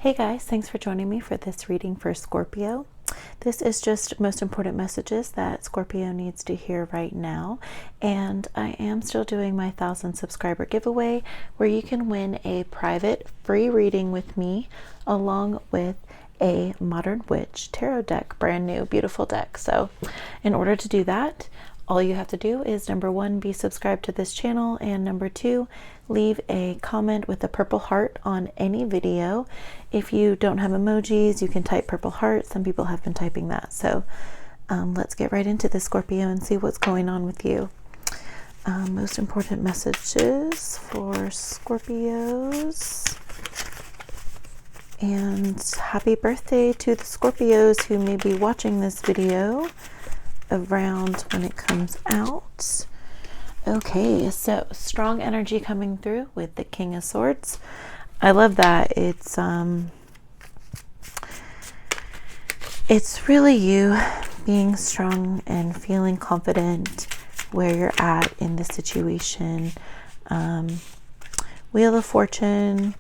Hey guys, thanks for joining me for this reading for Scorpio. This is just most important messages that Scorpio needs to hear right now. And I am still doing my 1,000 subscriber giveaway where you can win a private free reading with me along with a Modern Witch tarot deck, brand new, beautiful deck. So in order to do that, all you have to do is number 1, be subscribed to this channel, and number 2, leave a comment with a purple heart on any video. If you don't have emojis, you can type purple heart. Some people have been typing that. So let's get right into this, Scorpio, and see what's going on with you. Most important messages for Scorpios. And happy birthday to the Scorpios who may be watching this video around when it comes out. Okay, so strong energy coming through with the King of Swords. I love that. It's really you being strong and feeling confident where you're at in the situation. Wheel of Fortune,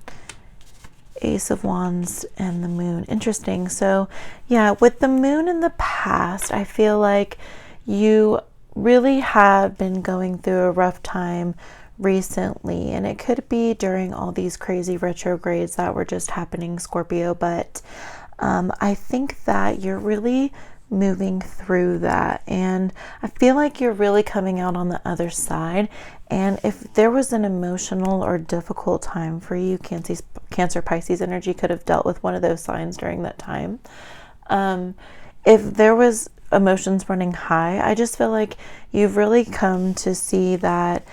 Ace of Wands, and the Moon. Interesting. So yeah, with the Moon in the past, I feel like you really have been going through a rough time recently, and it could be during all these crazy retrogrades that were just happening, Scorpio, but I think that you're really moving through that, and I feel like you're really coming out on the other side. And if there was an emotional or difficult time for you, Cancer, Pisces energy could have dealt with one of those signs during that time. If there was emotions running high, I just feel like you've really come to see that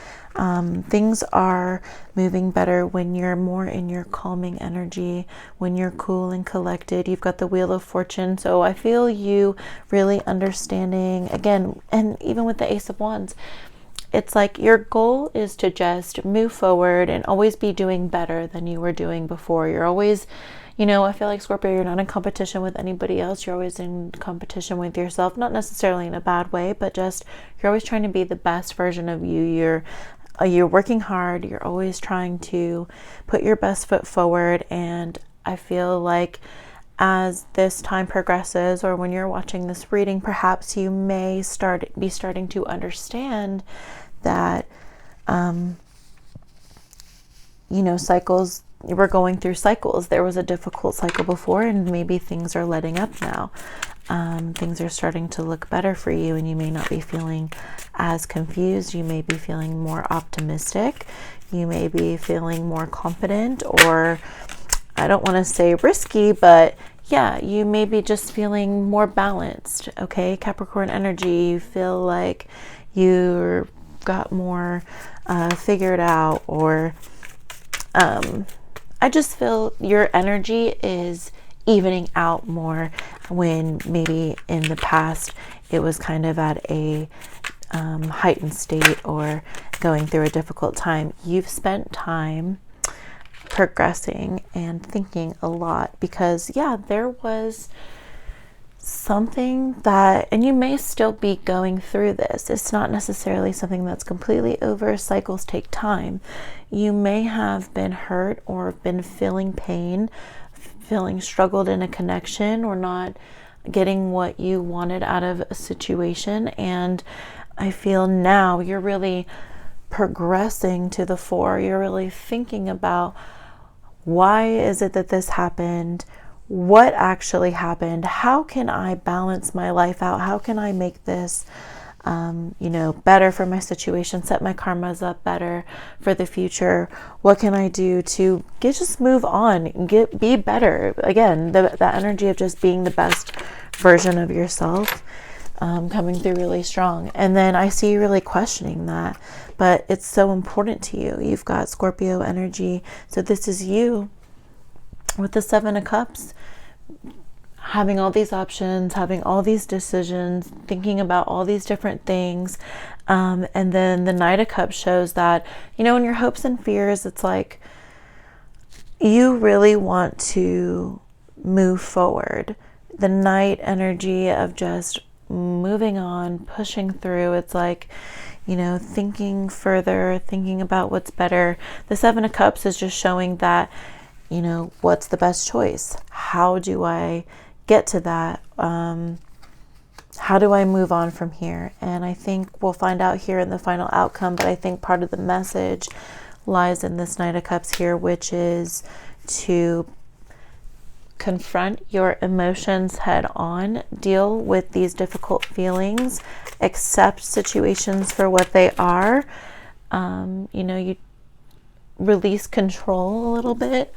things are moving better when you're more in your calming energy, when you're cool and collected. You've got the Wheel of Fortune, so I feel you really understanding again. And even with the Ace of Wands, it's like your goal is to just move forward and always be doing better than you were doing before. You're always, I feel like, Scorpio, you're not in competition with anybody else. You're always in competition with yourself, not necessarily in a bad way, but just you're always trying to be the best version of you. You're working hard. You're always trying to put your best foot forward. And I feel like as this time progresses, or when you're watching this reading, perhaps you may be starting to understand that, cycles, we're going through cycles. There was a difficult cycle before, and maybe things are letting up now. Things are starting to look better for you, and you may not be feeling as confused. You may be feeling more optimistic. You may be feeling more confident, or I don't want to say risky, but yeah, you may be just feeling more balanced. Okay, Capricorn energy, you feel like you've got more figured out, or I just feel your energy is evening out more when maybe in the past it was kind of at a heightened state or going through a difficult time. You've spent time progressing and thinking a lot because, yeah, there was something that, and you may still be going through this. It's not necessarily something that's completely over. Cycles take time. You may have been hurt or been feeling pain, feeling struggled in a connection, or not getting what you wanted out of a situation. And I feel now you're really progressing to the fore. You're really thinking about, why is it that this happened? What actually happened? How can I balance my life out? How can I make this, better for my situation, set my karmas up better for the future? What can I do to just move on and be better? Again, that energy of just being the best version of yourself, coming through really strong. And then I see you really questioning that, but it's so important to you. You've got Scorpio energy. So this is you with the 7 of Cups, having all these options, having all these decisions, thinking about all these different things. And then the Knight of Cups shows that, in your hopes and fears, it's like you really want to move forward. The Knight energy of just moving on, pushing through. It's like, thinking further, thinking about what's better. The 7 of Cups is just showing that you know, what's the best choice? How do I get to that? How do I move on from here? And I think we'll find out here in the final outcome, but I think part of the message lies in this Knight of Cups here, which is to confront your emotions head on, deal with these difficult feelings, accept situations for what they are. You know, you release control a little bit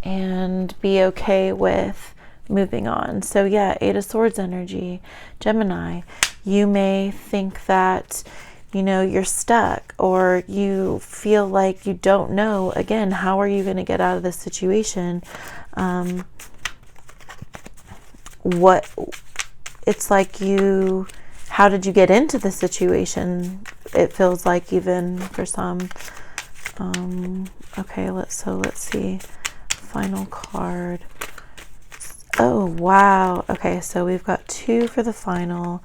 and be okay with moving on. So yeah, Eight of Swords energy, Gemini, you may think that, you know, you're stuck, or you feel like you don't know, again, how are you going to get out of this situation? What it's like how did you get into the situation? It feels like, even for some. Okay, let's see. Final card. Oh, wow. Okay, so we've got 2 for the final,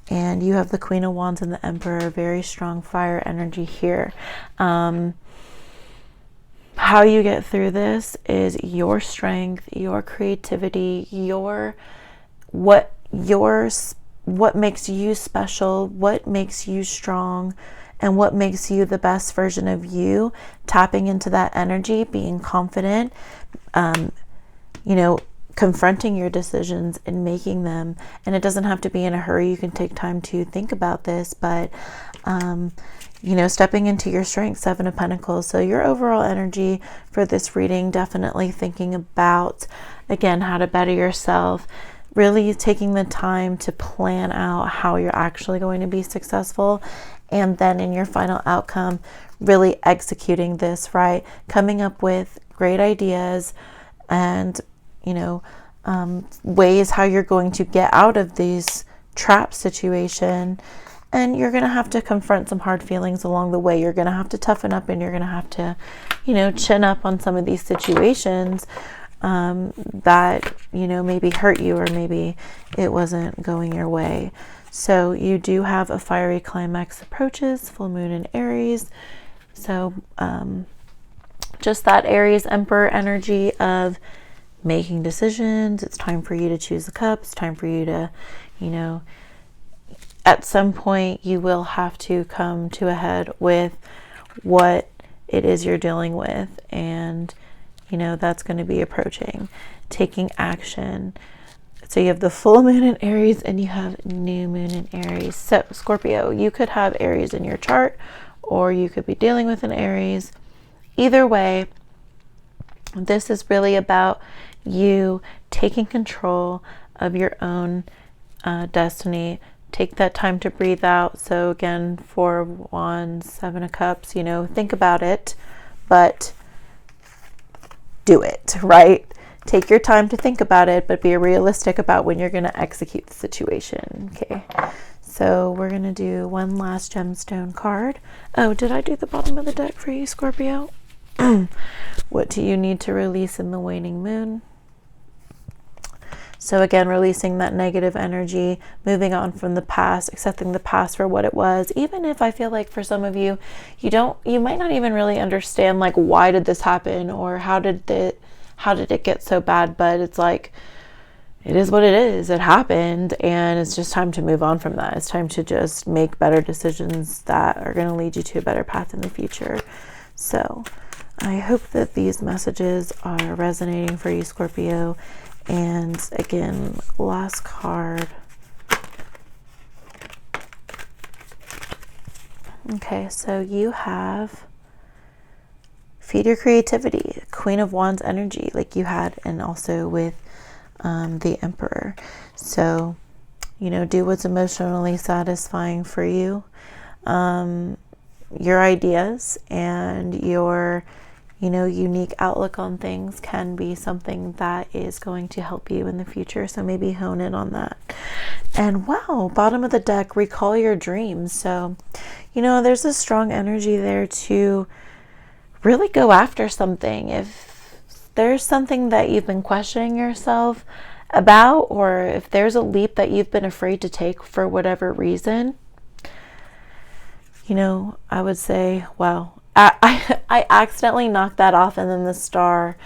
and you have the Queen of Wands and the Emperor. Very strong fire energy here. How you get through this is your strength, your creativity, what makes you special, what makes you strong, and what makes you the best version of you. Tapping into that energy, being confident, you know, confronting your decisions and making them. And it doesn't have to be in a hurry. You can take time to think about this, but you know, stepping into your strength, 7 of Pentacles. So your overall energy for this reading, definitely thinking about, again, how to better yourself, really taking the time to plan out how you're actually going to be successful. And then in your final outcome, really executing this, right? Coming up with great ideas and, you know, ways how you're going to get out of these trap situation. And you're going to have to confront some hard feelings along the way. You're going to have to toughen up, and you're going to have to, you know, chin up on some of these situations that, you know, maybe hurt you, or maybe it wasn't going your way. So you do have a fiery climax approaches, full moon in Aries. So just that Aries Emperor energy of making decisions. It's time for you to choose the cups. Time for you to, you know, at some point you will have to come to a head with what it is you're dealing with. And, you know, that's going to be approaching, taking action. So you have the full moon in Aries and you have new moon in Aries. So Scorpio, you could have Aries in your chart, or you could be dealing with an Aries. Either way, this is really about you taking control of your own destiny. Take that time to breathe out. So again, 4 of Wands, 7 of Cups, you know, think about it, but do it, right? Take your time to think about it, but be realistic about when you're going to execute the situation. Okay, so we're going to do one last gemstone card. Oh, did I do the bottom of the deck for you, Scorpio? What do you need to release in the waning moon? So again, releasing that negative energy, moving on from the past, accepting the past for what it was. Even if I feel like for some of you, you might not even really understand, like, why did this happen, or how did it get so bad? But it's like, it is what it is. It happened, and it's just time to move on from that. It's time to just make better decisions that are going to lead you to a better path in the future. So I hope that these messages are resonating for you, Scorpio. And again, last card. Okay, so you have feed your creativity, Queen of Wands energy, like you had, and also with the Emperor. So, you know, do what's emotionally satisfying for you. Your ideas and your, you know, unique outlook on things can be something that is going to help you in the future. So maybe hone in on that. And wow, bottom of the deck, recall your dreams. So, you know, there's a strong energy there to really go after something. If there's something that you've been questioning yourself about, or if there's a leap that you've been afraid to take for whatever reason, you know, I would say, wow, I accidentally knocked that off, and then the star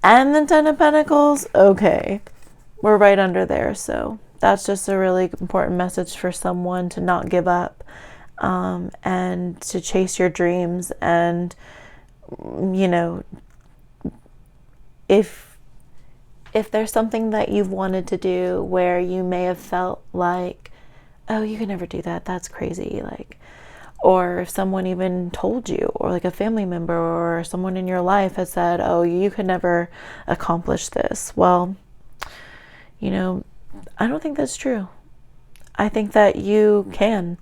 and the Ten of Pentacles. Okay, we're right under there. So that's just a really important message for someone to not give up, and to chase your dreams. And, you know, if there's something that you've wanted to do where you may have felt like, oh, you can never do that, that's crazy, like, or if someone even told you, or like a family member or someone in your life has said, oh, you could never accomplish this. Well, you know, I don't think that's true. I think that you can.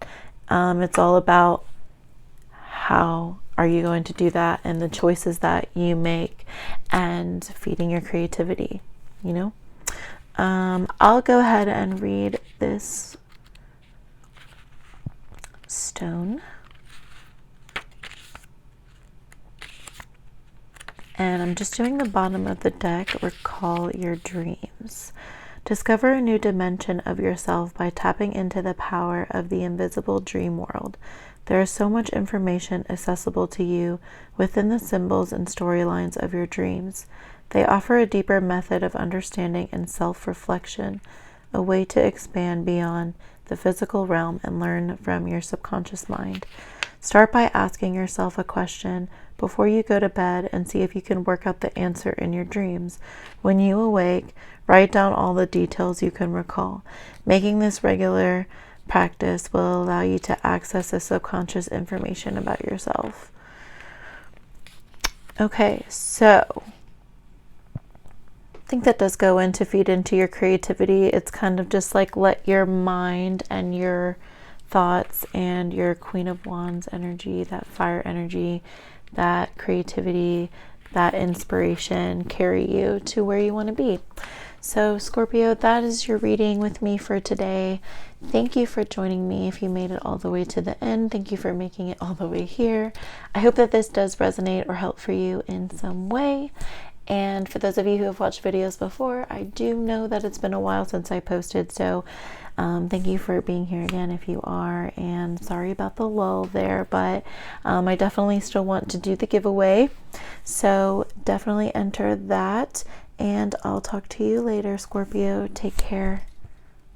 It's all about how are you going to do that, and the choices that you make, and feeding your creativity, you know? I'll go ahead and read this stone. And I'm just doing the bottom of the deck. Recall your dreams. Discover a new dimension of yourself by tapping into the power of the invisible dream world. There is so much information accessible to you within the symbols and storylines of your dreams. They offer a deeper method of understanding and self-reflection, a way to expand beyond the physical realm and learn from your subconscious mind. Start by asking yourself a question before you go to bed and see if you can work out the answer in your dreams. When you awake, write down all the details you can recall. Making this regular practice will allow you to access the subconscious information about yourself. Okay, so I think that does go in to feed into your creativity. It's kind of just like let your mind and your thoughts and your Queen of Wands energy, that fire energy, that creativity, that inspiration carry you to where you want to be. So Scorpio, that is your reading with me for today. Thank you for joining me. If you made it all the way to the end, thank you for making it all the way here. I hope that this does resonate or help for you in some way. And for those of you who have watched videos before, I do know that it's been a while since I posted, so thank you for being here again if you are, and sorry about the lull there, but I definitely still want to do the giveaway, so definitely enter that, and I'll talk to you later, Scorpio. Take care.